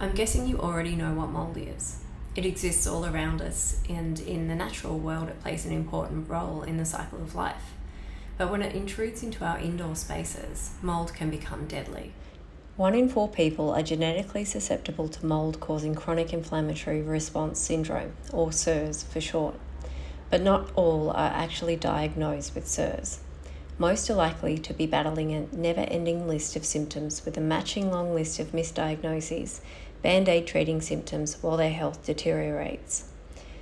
I'm guessing you already know what mould is. It exists all around us, and in the natural world it plays an important role in the cycle of life. But when it intrudes into our indoor spaces, mould can become deadly. 1 in 4 people are genetically susceptible to mould causing chronic inflammatory response syndrome, or CIRS for short. But not all are actually diagnosed with CIRS. Most are likely to be battling a never-ending list of symptoms with a matching long list of misdiagnoses, band-aid treating symptoms while their health deteriorates.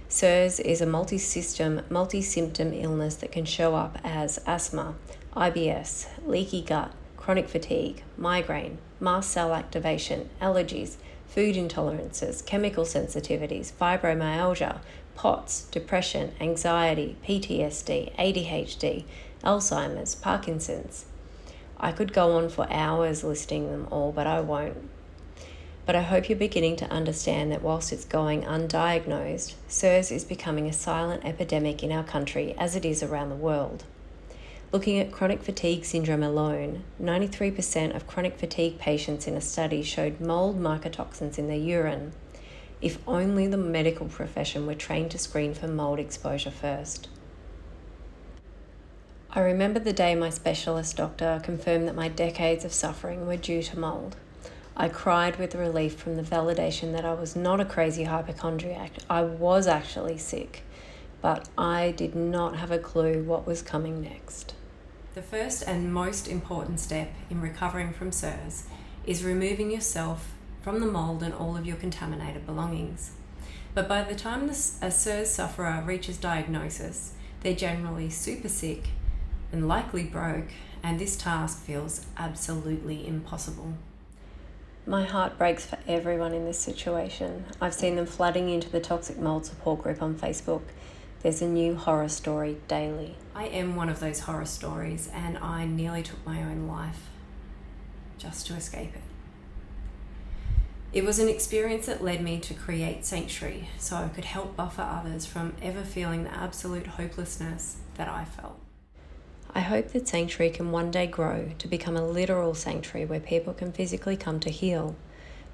CIRS is a multi-system, multi-symptom illness that can show up as asthma, IBS, leaky gut, chronic fatigue, migraine, mast cell activation, allergies, food intolerances, chemical sensitivities, fibromyalgia, POTS, depression, anxiety, PTSD, ADHD, Alzheimer's, Parkinson's. I could go on for hours listing them all, but I won't. But I hope you're beginning to understand that whilst it's going undiagnosed, CIRS is becoming a silent epidemic in our country as it is around the world. Looking at chronic fatigue syndrome alone, 93% of chronic fatigue patients in a study showed mould mycotoxins in their urine. If only the medical profession were trained to screen for mould exposure first. I remember the day my specialist doctor confirmed that my decades of suffering were due to mould. I cried with relief from the validation that I was not a crazy hypochondriac. I was actually sick, but I did not have a clue what was coming next. The first and most important step in recovering from CIRS is removing yourself from the mould and all of your contaminated belongings. But by the time a CIRS sufferer reaches diagnosis, they're generally super sick and likely broke, and this task feels absolutely impossible. My heart breaks for everyone in this situation. I've seen them flooding into the toxic mould support group on Facebook. There's a new horror story daily. I am one of those horror stories, and I nearly took my own life just to escape it. It was an experience that led me to create Sanctuary so I could help buffer others from ever feeling the absolute hopelessness that I felt. I hope that Sanctuary can one day grow to become a literal sanctuary where people can physically come to heal.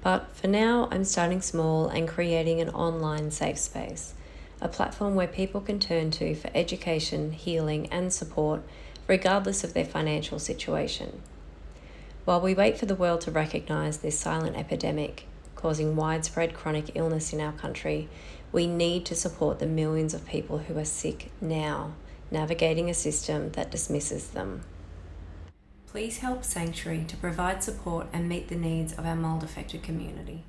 But for now, I'm starting small and creating an online safe space, a platform where people can turn to for education, healing, and support, regardless of their financial situation. While we wait for the world to recognise this silent epidemic causing widespread chronic illness in our country, we need to support the millions of people who are sick now, navigating a system that dismisses them. Please help Sanctuary to provide support and meet the needs of our mould-affected community.